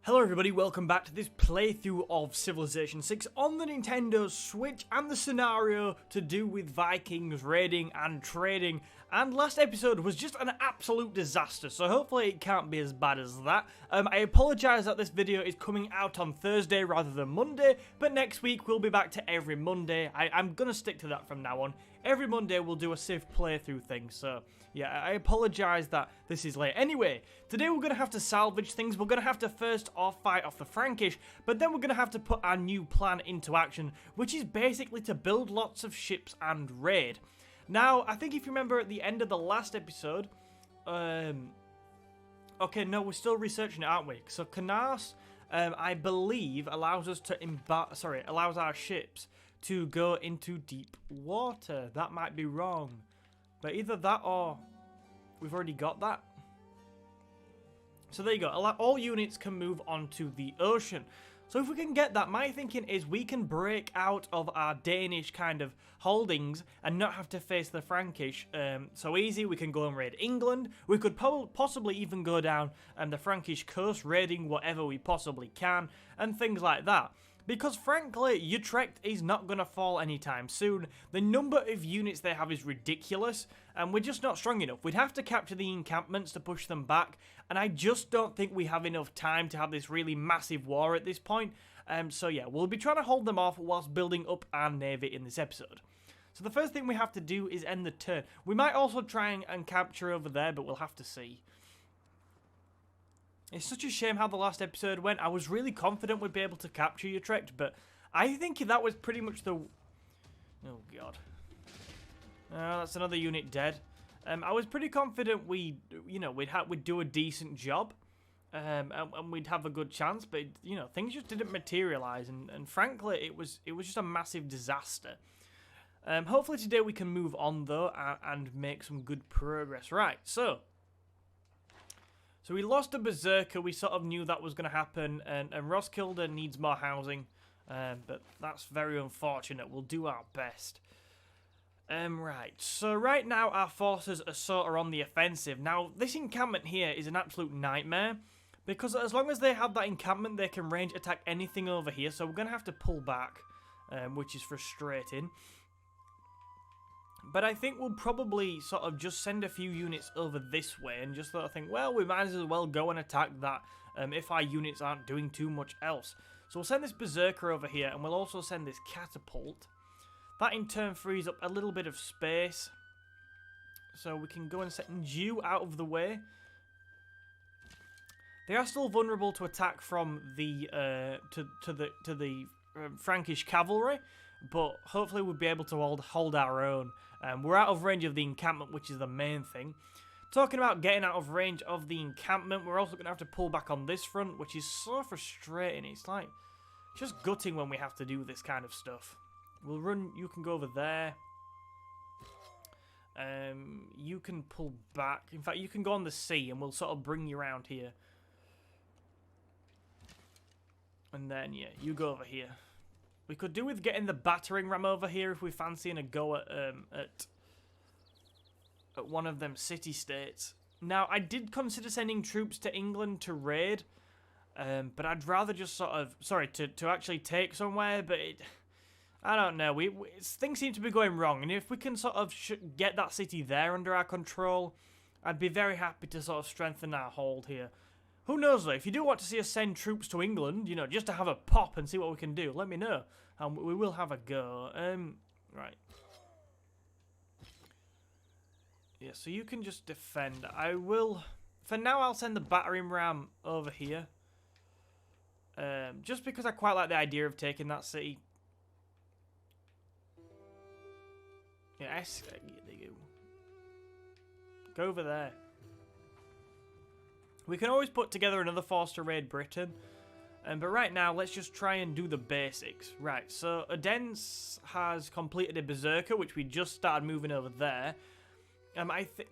Hello everybody, welcome back to this playthrough of Civilization 6 on the Nintendo Switch and the scenario to do with Vikings raiding and trading. And last episode was just an absolute disaster, so hopefully it can't be as bad as that. I apologise that this video is coming out on Thursday rather than Monday, but next week we'll be back to every Monday. I'm going to stick to that from now on. Every Monday we'll do a Civ playthrough thing, so yeah, I apologise that this is late. Anyway, today we're going to have to salvage things. We're going to have to first off fight off the Frankish, but then we're going to have to put our new plan into action, which is basically to build lots of ships and raid. Now, I think if you remember at the end of the last episode, okay, no, we're still researching it, aren't we? So Canas, I believe, allows us to allows our ships to go into deep water. That might be wrong, but either that or we've already got that. So there you go. All units can move onto the ocean. So if we can get that, my thinking is we can break out of our Danish kind of holdings and not have to face the Frankish so easy. We can go and raid England. We could possibly even go down the Frankish coast, raiding whatever we possibly can and things like that. Because frankly, Utrecht is not going to fall anytime soon. The number of units they have is ridiculous, and we're just not strong enough. We'd have to capture the encampments to push them back, and I just don't think we have enough time to have this really massive war at this point. So yeah, we'll be trying to hold them off whilst building up our navy in this episode. So the first thing we have to do is end the turn. We might also try and capture over there, but we'll have to see. It's such a shame how the last episode went. I was really confident we'd be able to capture Utrecht, but I think that was pretty much the... Oh, God. That's another unit dead. I was pretty confident we'd do a decent job, and we'd have a good chance, but, you know, things just didn't materialise, and frankly, it was just a massive disaster. Hopefully today we can move on, though, and make some good progress. Right, so we lost a Berserker. We sort of knew that was going to happen, and Roskilde needs more housing, but that's very unfortunate. We'll do our best. Right, so right now our forces are sort of on the offensive. Now, this encampment here is an absolute nightmare, because as long as they have that encampment, they can range attack anything over here, so we're going to have to pull back, which is frustrating. But I think we'll probably sort of just send a few units over this way and just sort of think, well, we might as well go and attack that if our units aren't doing too much else. So we'll send this Berserker over here, and we'll also send this Catapult. That in turn frees up a little bit of space. So we can go and send you out of the way. They are still vulnerable to attack from the Frankish cavalry, but hopefully we'll be able to hold our own. We're out of range of the encampment, which is the main thing. Talking about getting out of range of the encampment, we're also going to have to pull back on this front, which is so frustrating. It's like just gutting when we have to do this kind of stuff. We'll run, you can go over there. You can pull back. In fact, you can go on the sea and we'll sort of bring you around here. And then, yeah, you go over here. We could do with getting the battering ram over here if we're fancying a go at one of them city-states. Now, I did consider sending troops to England to raid, but I'd rather just sort of... Sorry, to actually take somewhere, but I don't know. Things seem to be going wrong, and if we can sort of get that city there under our control, I'd be very happy to sort of strengthen our hold here. Who knows, though, if you do want to see us send troops to England, you know, just to have a pop and see what we can do, let me know. And we will have a go. Right. Yeah, so you can just defend. I will... For now, I'll send the battering ram over here. Just because I quite like the idea of taking that city. Yeah, there you go. Go over there. We can always put together another force to raid Britain. But right now, let's just try and do the basics. Right, so Odense has completed a Berserker, which we just started moving over there. I think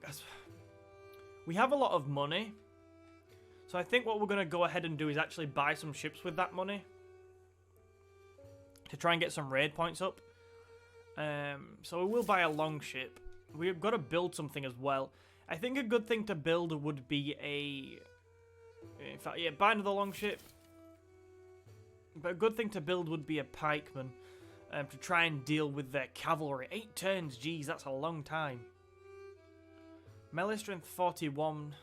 we have a lot of money. So I think what we're going to go ahead and do is actually buy some ships with that money. To try and get some raid points up. So we will buy a longship. We've got to build something as well. I think a good thing to build would be a... In fact, yeah, buy another longship. But a good thing to build would be a pikeman to try and deal with their cavalry. 8 turns, geez, that's a long time. Melee strength 41.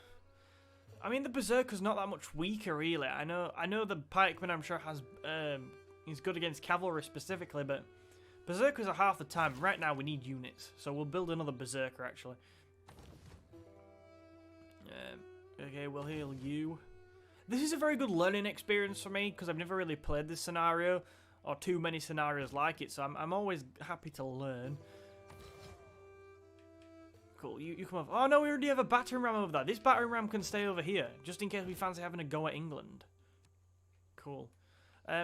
I mean, the berserker's not that much weaker, really. I know the pikeman, I'm sure, has he's good against cavalry specifically, but berserkers are half the time. Right now, we need units, so we'll build another berserker actually. Okay, we'll heal you. This is a very good learning experience for me because I've never really played this scenario or too many scenarios like it, so I'm always happy to learn. Cool, you come over. Oh no, we already have a battering ram over there. This battering ram can stay over here, just in case we fancy having a go at England. Cool.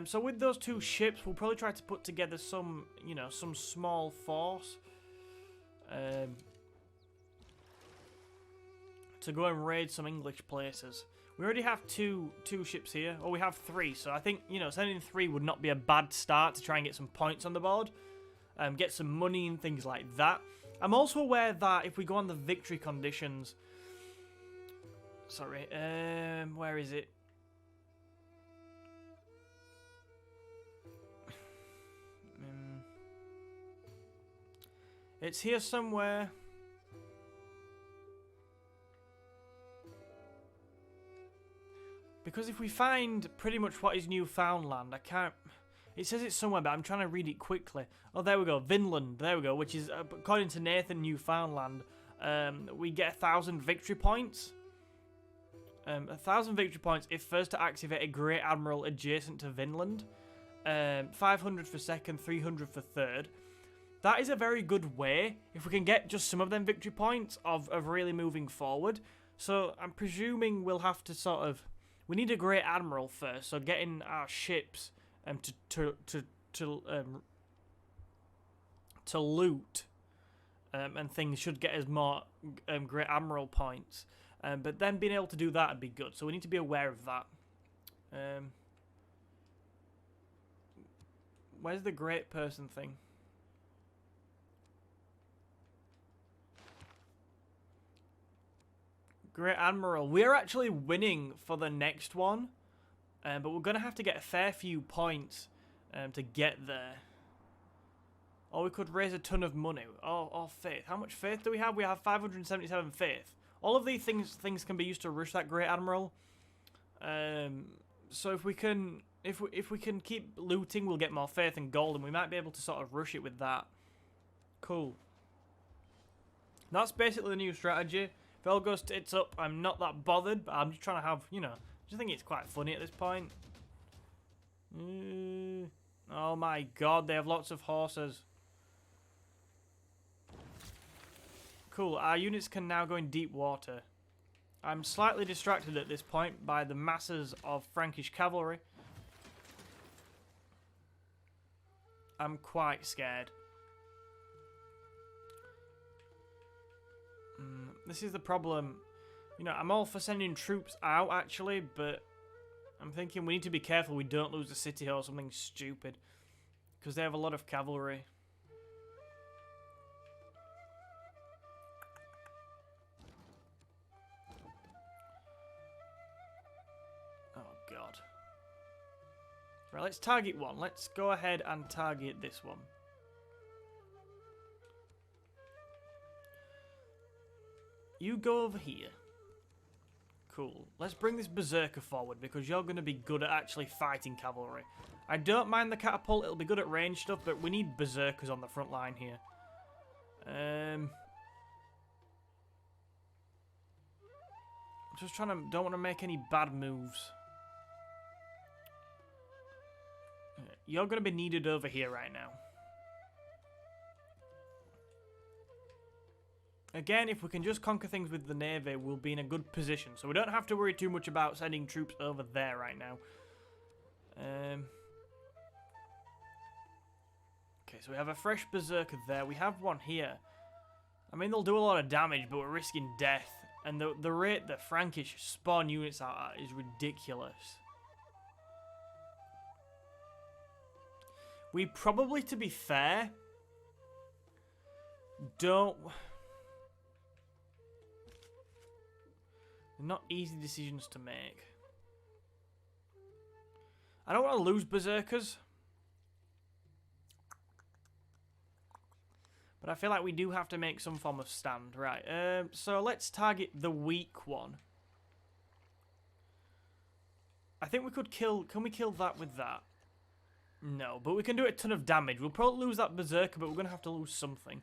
So with those 2 ships, we'll probably try to put together some, you know, some small force. To go and raid some English places. We already have two ships here. Or we have 3, so I think, you know, sending 3 would not be a bad start to try and get some points on the board. Get some money and things like that. I'm also aware that if we go on the victory conditions... Sorry, where is it? It's here somewhere. Because if we find pretty much what is Newfoundland, I can't... It says it's somewhere, but I'm trying to read it quickly. Oh, there we go. Vinland. There we go. Which is, according to Nathan, Newfoundland. We get 1,000 victory points. 1,000 victory points if first to activate a Great Admiral adjacent to Vinland. 500 for second, 300 for third. That is a very good way, if we can get just some of them victory points, of really moving forward. So I'm presuming we'll have to sort of... We need a Great Admiral first, so getting our ships to loot and things should get us more Great Admiral points. But then being able to do that would be good, so we need to be aware of that. Where's the Great Person thing? Great Admiral. We're actually winning for the next one. But we're going to have to get a fair few points to get there. Or we could raise a ton of money. Or faith. How much faith do we have? We have 577 faith. All of these things can be used to rush that Great Admiral. So if we can keep looting, we'll get more faith and gold, and we might be able to sort of rush it with that. Cool. That's basically the new strategy. If it all goes tits up, I'm not that bothered, but I'm just trying to have, you know, I just think it's quite funny at this point. Oh my god, they have lots of horses. Cool, our units can now go in deep water. I'm slightly distracted at this point by the masses of Frankish cavalry. I'm quite scared. This is the problem. You know, I'm all for sending troops out, actually, but I'm thinking we need to be careful we don't lose the city or something stupid. Because they have a lot of cavalry. Oh, God. Right, let's target one. Let's go ahead and target this one. You go over here. Cool. Let's bring this berserker forward because you're going to be good at actually fighting cavalry. I don't mind the catapult. It'll be good at range stuff, but we need berserkers on the front line here. Just trying to... Don't want to make any bad moves. You're going to be needed over here right now. Again, if we can just conquer things with the navy, we'll be in a good position. So we don't have to worry too much about sending troops over there right now. Okay, so we have a fresh berserker there. We have one here. I mean, they'll do a lot of damage, but we're risking death. And the rate that Frankish spawn units are at is ridiculous. We probably, to be fair, don't... They're not easy decisions to make. I don't want to lose berserkers. But I feel like we do have to make some form of stand. Right, so let's target the weak one. I think we could kill... Can we kill that with that? No, but we can do a ton of damage. We'll probably lose that berserker, but we're going to have to lose something.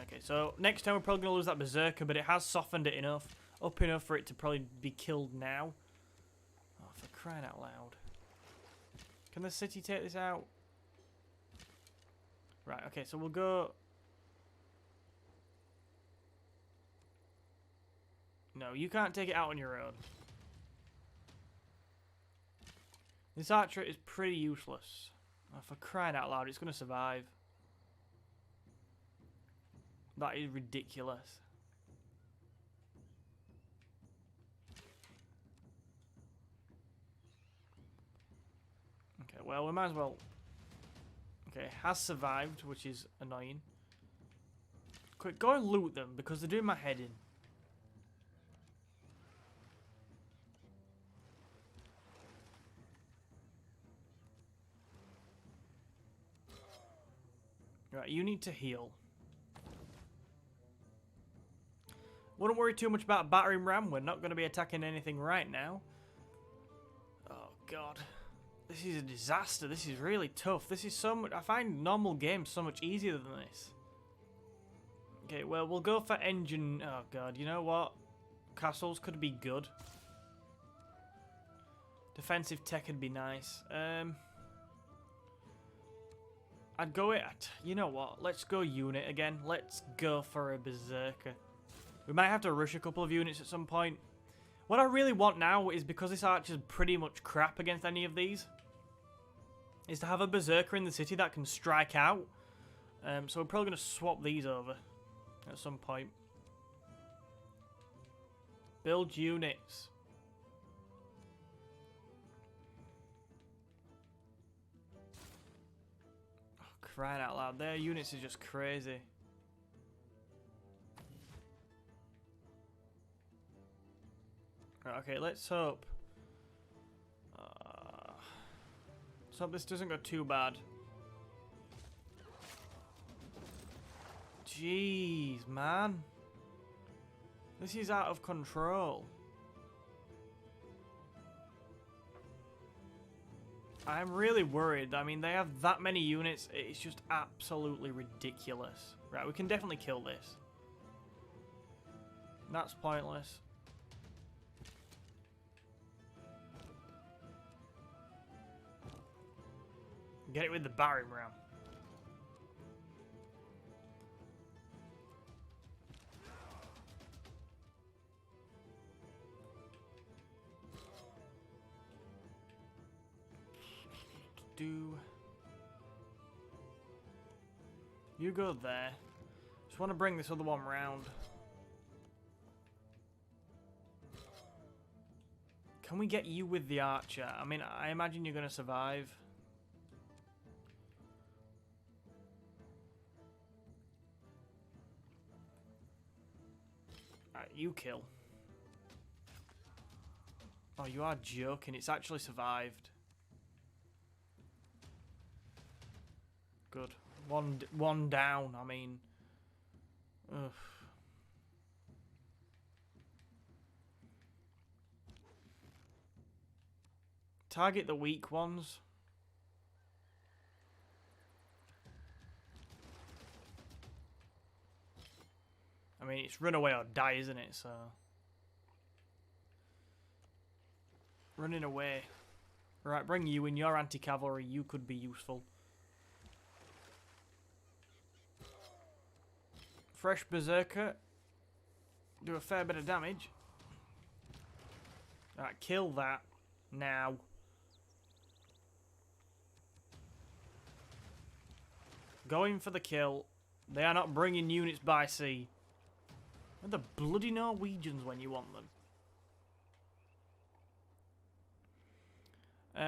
Okay, so next time we're probably going to lose that berserker, but it has softened it enough. Up enough for it to probably be killed now. Oh, for crying out loud. Can the city take this out? Right, okay, so we'll go... No, you can't take it out on your own. This archer is pretty useless. Oh, for crying out loud, it's going to survive. That is ridiculous. Okay, well, we might as well... Okay, has survived, which is annoying. Quick, go and loot them, because they're doing my head in. Right, you need to heal. Wouldn't worry too much about battering ram. We're not going to be attacking anything right now. Oh, God. This is a disaster. This is really tough. This is so much... I find normal games so much easier than this. Okay, well, we'll go for engine... Oh, God. You know what? Castles could be good. Defensive tech would be nice. I'd go it... You know what? Let's go unit again. Let's go for a berserker. We might have to rush a couple of units at some point. What I really want now is, because this archer's pretty much crap against any of these, is to have a berserker in the city that can strike out. So we're probably going to swap these over at some point. Build units. Oh, crying out loud. Their units are just crazy. Okay, let's hope. Let's hope this doesn't go too bad. Jeez, man. This is out of control. I'm really worried. I mean, they have that many units. It's just absolutely ridiculous. Right, we can definitely kill this. That's pointless. Get it with the battering ram. You go there. Just want to bring this other one round. Can we get you with the archer? I mean, I imagine you're going to survive. You kill. Oh, you are joking. It's actually survived. Good. One down, I mean. Ugh. Target the weak ones. I mean, it's run away or die, isn't it? So, running away. Right, bring you in. Your anti-cavalry. You could be useful. Fresh berserker. Do a fair bit of damage. Right, kill that now. Going for the kill. They are not bringing units by sea. They're the bloody Norwegians when you want them.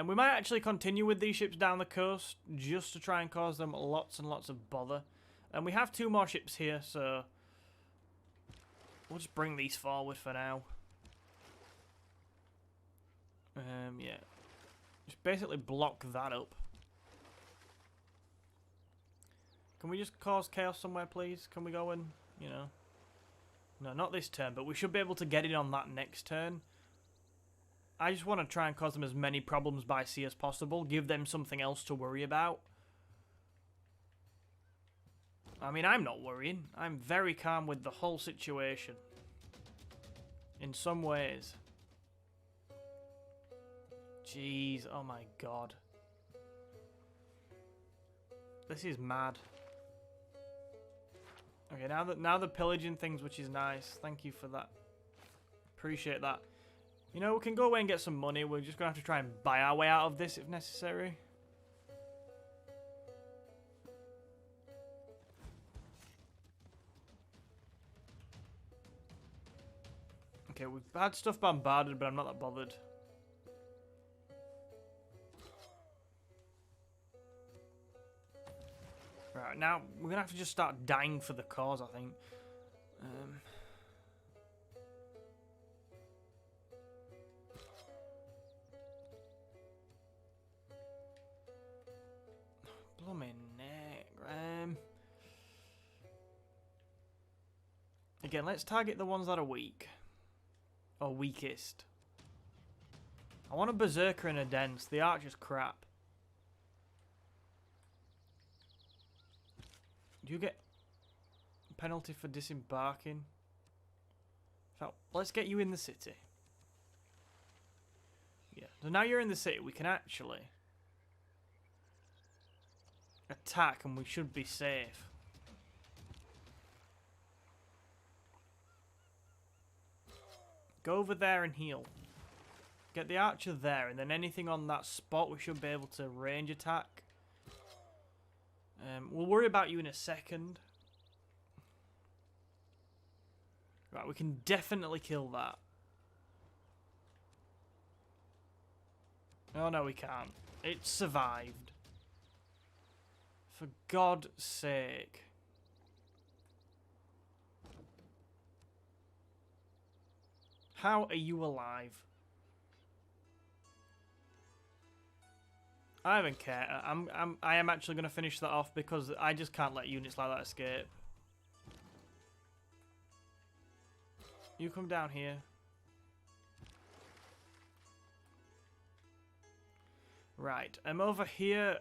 We might actually continue with these ships down the coast just to try and cause them lots and lots of bother. And we have 2 more ships here, so we'll just bring these forward for now. Yeah. Just basically block that up. Can we just cause chaos somewhere, please? Can we go and, you know... No, not this turn, but we should be able to get it on that next turn. I just want to try and cause them as many problems by sea as possible. Give them something else to worry about. I mean, I'm not worrying. I'm very calm with the whole situation. In some ways. Jeez, oh my god. This is mad. Okay, now the pillaging things, which is nice. Thank you for that. Appreciate that. You know, we can go away and get some money. We're just going to have to try and buy our way out of this if necessary. Okay, we've had stuff bombarded, but I'm not that bothered. Right, now we're going to have to just start dying for the cause, I think. Blooming neck. Again, let's target the ones that are weak. Or weakest. I want a berserker and a dense. The archer's crap. Do you get a penalty for disembarking? So, let's get you in the city. Yeah, so now you're in the city, we can actually attack and we should be safe. Go over there and heal. Get the archer there, and then anything on that spot we should be able to range attack. We'll worry about you in a second. Right, we can definitely kill that. Oh no, we can't. It survived. For God's sake. How are you alive? I don't care. I am actually going to finish that off because I just can't let units like that escape. You come down here. Right, I'm over here.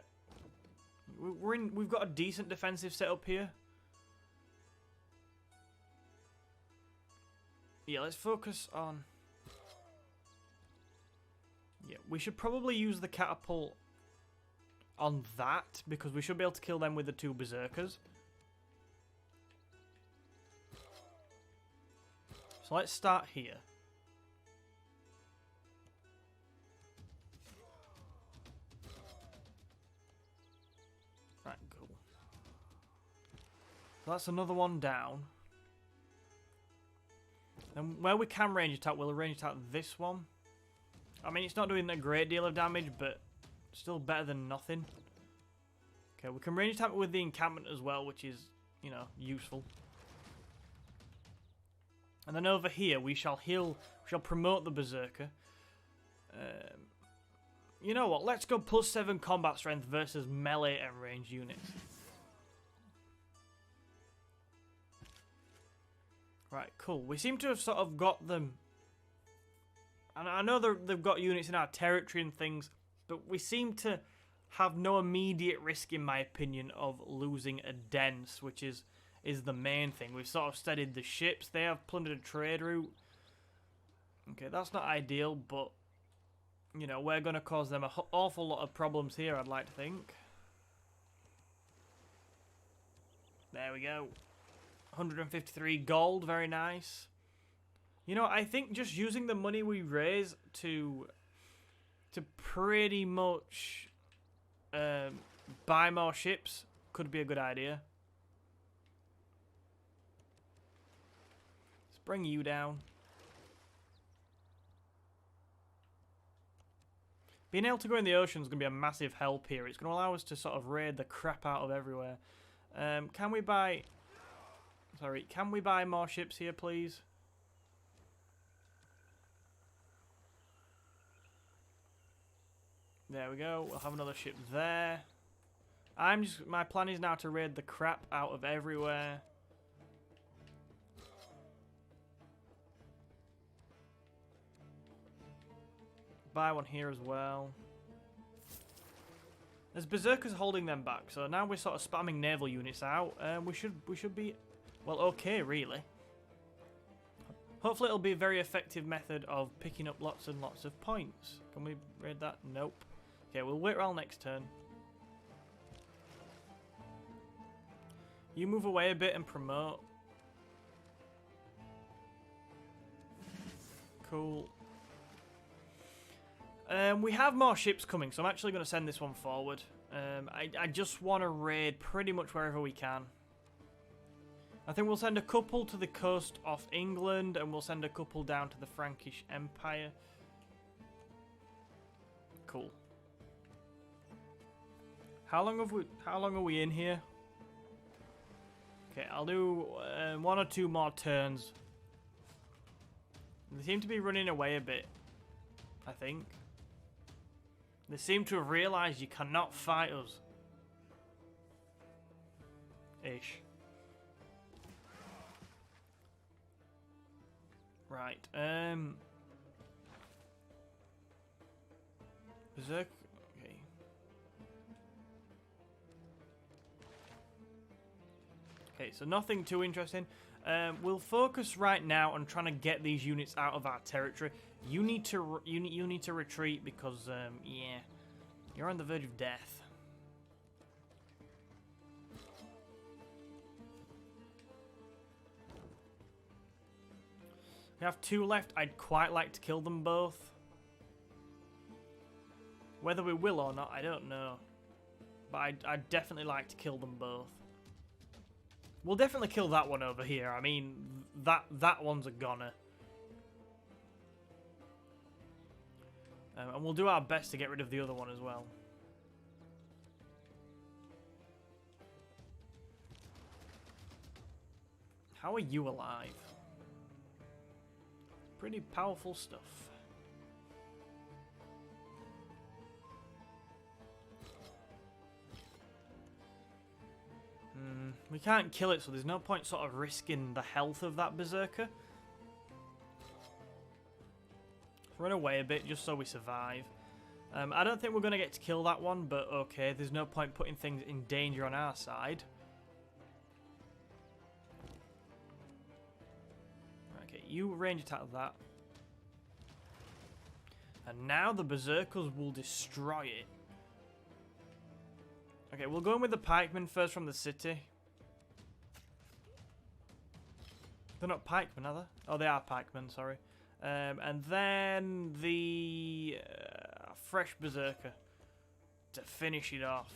We've got a decent defensive setup here. Yeah, let's focus on... Yeah, we should probably use the catapult on that, because we should be able to kill them with the 2 berserkers. So let's start here. Right, cool. So that's another one down. And where we can range attack, we'll range attack this one. I mean, it's not doing a great deal of damage, but still better than nothing. Okay, we can range attack with the encampment as well, which is, you know, useful. And then over here, we shall heal, we shall promote the berserker. You know what, let's go +7 combat strength versus melee and ranged units. Right, cool. We seem to have sort of got them. And I know they've got units in our territory and things, but we seem to have no immediate risk, in my opinion, of losing a dense, which is the main thing. We've sort of steadied the ships. They have plundered a trade route. Okay, that's not ideal, but, you know, we're going to cause them an awful lot of problems here, I'd like to think. There we go. 153 gold, very nice. You know, I think just using the money we raise to pretty much buy more ships could be a good idea. Let's bring you down. Being able to go in the ocean is going to be a massive help here. It's going to allow us to sort of raid the crap out of everywhere. Can we buy... Sorry, can we buy more ships here, please? There we go. We'll have another ship there. My plan is now to raid the crap out of everywhere. Buy one here as well. There's berserkers holding them back, so now we're sort of spamming naval units out. We should be, well, okay, really. Hopefully it'll be a very effective method of picking up lots and lots of points. Can we raid that? Nope. Okay, we'll wait around next turn. You move away a bit and promote. Cool. We have more ships coming, so I'm actually going to send this one forward. I just want to raid pretty much wherever we can. I think we'll send a couple to the coast of England, and we'll send a couple down to the Frankish Empire. Cool. How long are we in here? Okay, I'll do 1 or 2 more turns. They seem to be running away a bit, I think. They seem to have realised you cannot fight us. Ish. Right, Berserk, okay. Okay, so nothing too interesting. We'll focus right now on trying to get these units out of our territory. You need to retreat because yeah, you're on the verge of death. We have 2 left. I'd quite like to kill them both. Whether we will or not, I don't know. But I'd definitely like to kill them both. We'll definitely kill that one over here. I mean, that one's a goner. And we'll do our best to get rid of the other one as well. How are you alive? Pretty powerful stuff. We can't kill it, so there's no point sort of risking the health of that berserker. Run away a bit just so we survive. I don't think we're going to get to kill that one, but okay, there's no point putting things in danger on our side. Okay, you range attack that. And now the berserkers will destroy it. Okay, we'll go in with the pikemen first from the city. They're not pikemen, are they? Oh, they are pikemen, sorry. And then the fresh berserker to finish it off.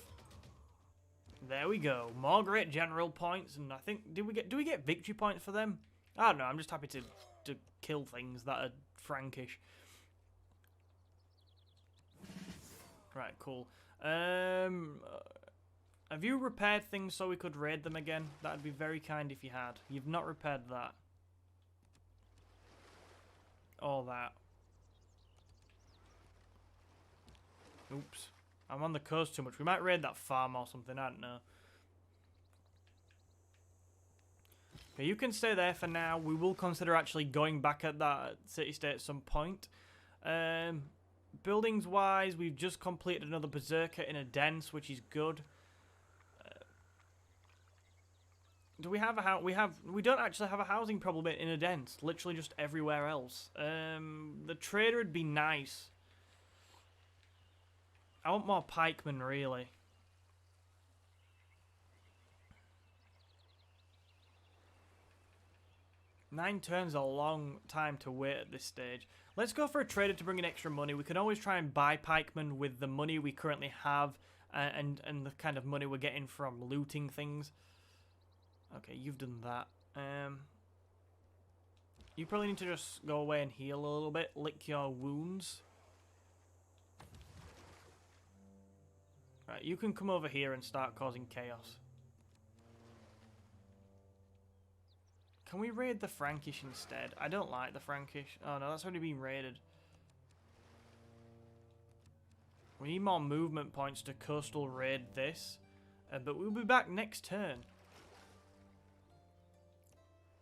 There we go. More great general points, and I think do we get victory points for them? I don't know. I'm just happy to kill things that are Frankish. Right, cool. Have you repaired things so we could raid them again? That'd be very kind if you had. You've not repaired that. All that. Oops. I'm on the coast too much. We might raid that farm or something. I don't know. Okay, you can stay there for now. We will consider actually going back at that city-state at some point. Buildings-wise, we've just completed another berserker in a dense, which is good. Do we have a house? We don't actually have a housing problem in a dense. Literally just everywhere else. The trader would be nice. I want more pikemen, really. Nine turns a long time to wait at this stage. Let's go for a trader to bring in extra money. We can always try and buy pikemen with the money we currently have and the kind of money we're getting from looting things. Okay, you've done that. You probably need to just go away and heal a little bit. Lick your wounds. Right, you can come over here and start causing chaos. Can we raid the Frankish instead? I don't like the Frankish. Oh no, that's already been raided. We need more movement points to coastal raid this. But we'll be back next turn.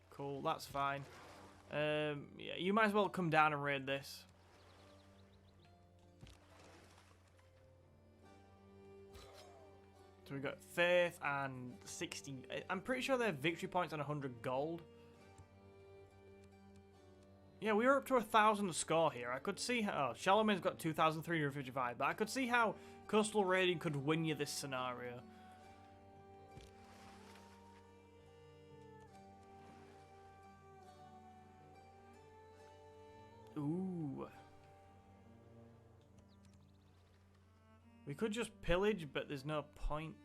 Cool, that's fine. Yeah, you might as well come down and raid this. So we got faith and 60. I'm pretty sure they have victory points and 100 gold. Yeah, we were up to 1,000 score here. I could see how... Oh, Charlemagne's got 2,355, but I could see how coastal raiding could win you this scenario. Ooh. We could just pillage, but there's no point.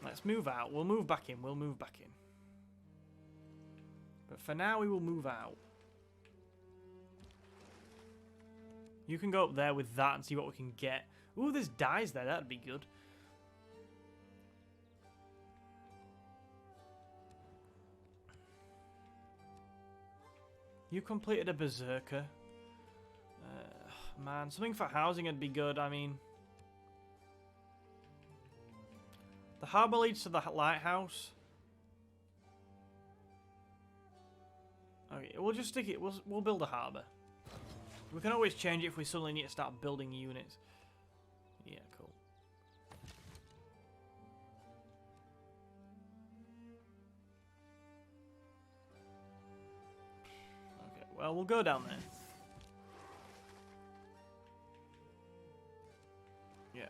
Let's move out. We'll move back in. We'll move back in. But for now, we will move out. You can go up there with that and see what we can get. Ooh, there's dyes there. That'd be good. You completed a berserker. Man, something for housing would be good. I mean... The harbour leads to the lighthouse. Okay, we'll just stick it. We'll build a harbour. We can always change it if we suddenly need to start building units. Yeah, cool. Okay, well, we'll go down there. Yeah.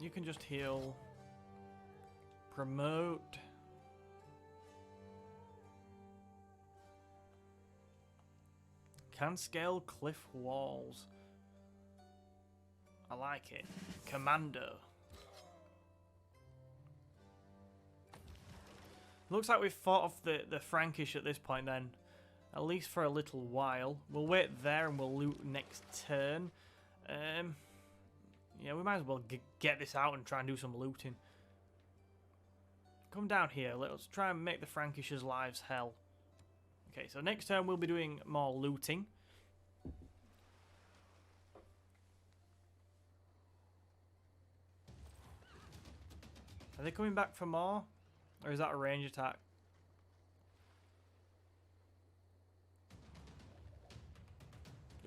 You can just heal. Promote. Can scale cliff walls. I like it. Commando. Looks like we've fought off the Frankish at this point then. At least for a little while. We'll wait there and we'll loot next turn. Yeah, we might as well get this out and try and do some looting. Come down here. Let's try and make the Frankish's lives hell. Okay, so next turn we'll be doing more looting. Are they coming back for more? Or is that a range attack?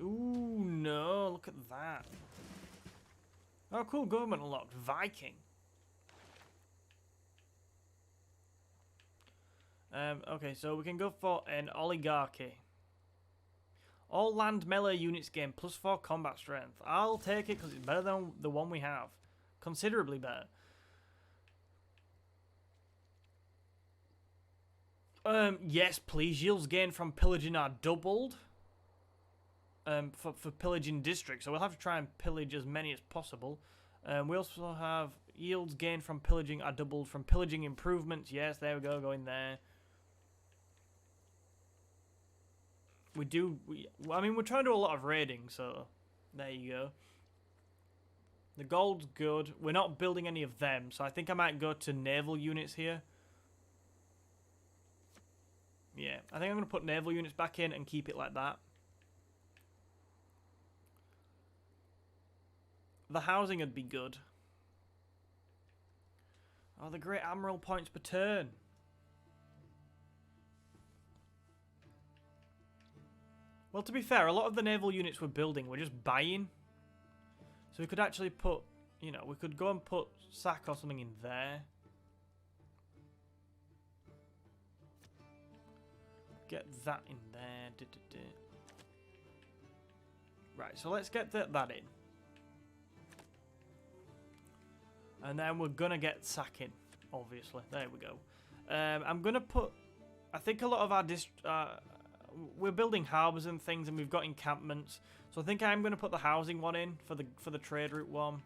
Ooh, no. Look at that. Oh, cool. Government unlocked. Viking. Okay, so we can go for an oligarchy. All land melee units gain +4 combat strength. I'll take it because it's better than the one we have. Considerably better. Yes, please. Yields gained from pillaging are doubled. For pillaging districts, so we'll have to try and pillage as many as possible. We also have yields gained from pillaging are doubled from pillaging improvements. Yes, there we go, go in there. I mean, we're trying to do a lot of raiding, so there you go. The gold's good. We're not building any of them, so I think I might go to naval units here. Yeah, I think I'm going to put naval units back in and keep it like that. The housing would be good. Oh, the Great Admiral points per turn. Well, to be fair, a lot of the naval units we're building, we're just buying. So we could actually put, you know, we could go and put sack or something in there. Get that in there. Right, so let's get that in. And then we're going to get sacking, obviously. There we go. I'm going to put... I think a lot of our... we're building harbours and things, and we've got encampments. So I think I'm going to put the housing one in for the trade route one.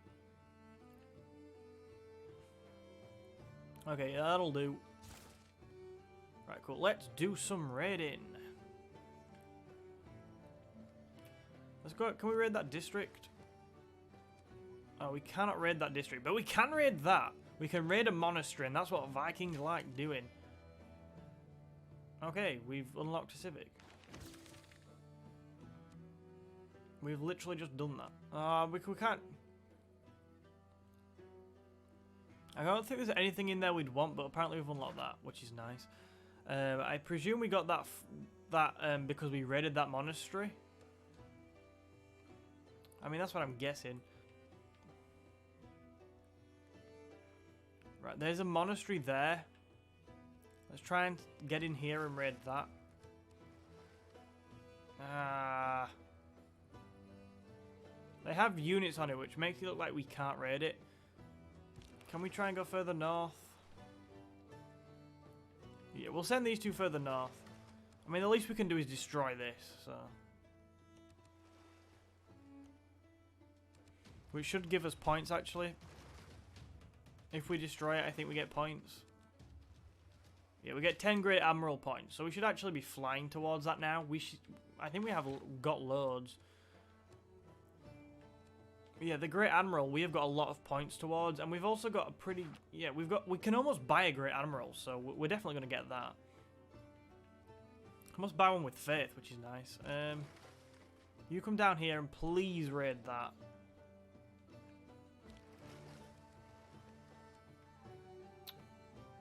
Okay, that'll do. Right, cool. Let's do some raiding. Let's go. Can we raid that district? Oh, we cannot raid that district, but we can raid that. We can raid a monastery, and that's what Vikings like doing. Okay, we've unlocked a civic. We've literally just done that. We can't... I don't think there's anything in there we'd want, but apparently we've unlocked that, which is nice. I presume we got that because we raided that monastery. I mean, that's what I'm guessing. Right, there's a monastery there. Let's try and get in here and raid that. They have units on it, which makes it look like we can't raid it. Can we try and go further north? Yeah, we'll send these two further north. I mean, the least we can do is destroy this, so... Which should give us points, actually. If we destroy it, I think we get points. Yeah, we get 10 Great Admiral points, so we should actually be flying towards that now. I think we have got loads. Yeah, the Great Admiral, we have got a lot of points towards, and we've also got a pretty... Yeah, we can almost buy a Great Admiral, so we're definitely going to get that. I must buy one with faith, which is nice. You come down here and please raid that.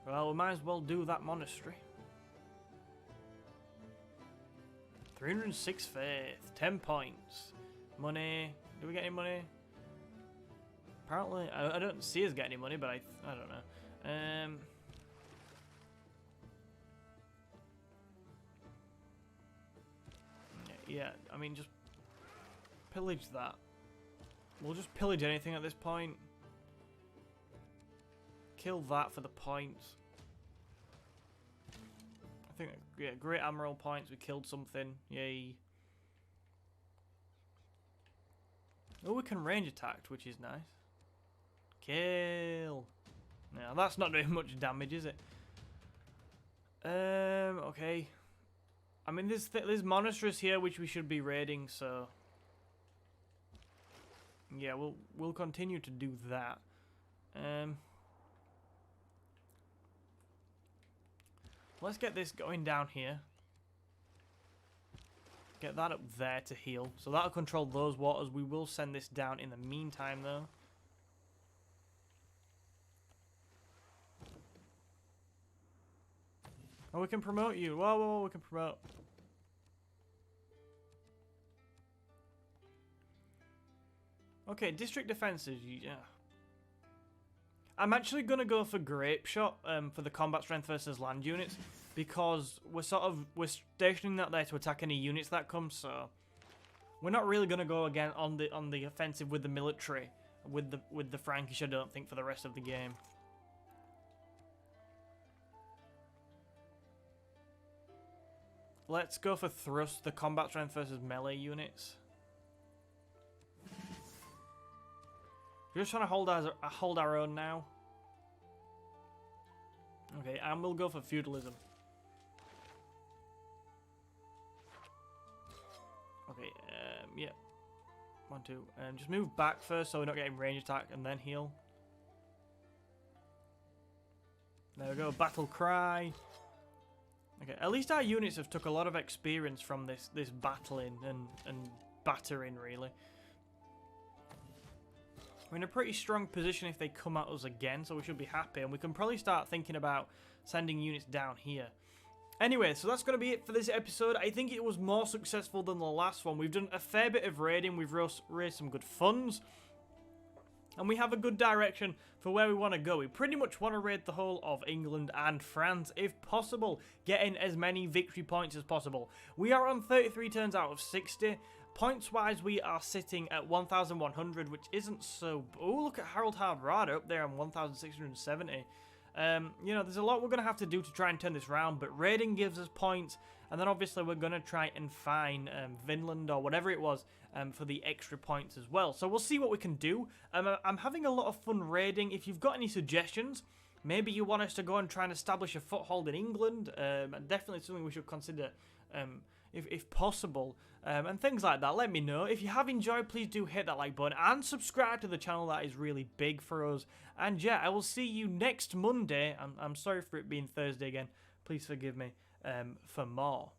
Well, we might as well do that monastery. 306 faith, 10 points. Money. Do we get any money? Apparently, I don't see us get any money, but I don't know. Yeah, I mean, just pillage that. We'll just pillage anything at this point. Kill that for the points. I think, yeah, Great Admiral points. We killed something. Yay. Oh, we can range attack, which is nice. Kill. Now, that's not doing much damage, is it? Okay. I mean, there's monasteries here which we should be raiding, so... Yeah, we'll continue to do that. Let's get this going down here. Get that up there to heal. So that'll control those waters. We will send this down in the meantime, though. Oh, we can promote you. Whoa, whoa, whoa, we can promote. Okay, district defenses. Yeah. I'm actually going to go for Grape Shot for the combat strength versus land units, because we're stationing that there to attack any units that come, so we're not really going to go again on the offensive with the military with the Frankish, I don't think, for the rest of the game. Let's go for thrust, the combat strength versus melee units. We're just trying to hold our own now. Okay, and we'll go for feudalism. Okay, yeah. 1, 2. Just move back first so we're not getting range attack, and then heal. There we go, battle cry. Okay, at least our units have took a lot of experience from this battling and battering, really. We're in a pretty strong position if they come at us again, so we should be happy. And we can probably start thinking about sending units down here. Anyway, so that's going to be it for this episode. I think it was more successful than the last one. We've done a fair bit of raiding. We've raised some good funds. And we have a good direction for where we want to go. We pretty much want to raid the whole of England and France, if possible, getting as many victory points as possible. We are on 33 turns out of 60. Points-wise, we are sitting at 1,100, which isn't so... Oh, look at Harold Hardrada up there on 1,670. You know, there's a lot we're going to have to do to try and turn this round, but raiding gives us points, and then obviously we're going to try and find Vinland or whatever it was for the extra points as well. So we'll see what we can do. I'm having a lot of fun raiding. If you've got any suggestions, maybe you want us to go and try and establish a foothold in England, definitely something we should consider if possible. and things like that. Let me know. If you have enjoyed, please do hit that like button and subscribe to the channel. That is really big for us. And yeah, I will see you next Monday. I'm sorry for it being Thursday again. Please forgive me for more.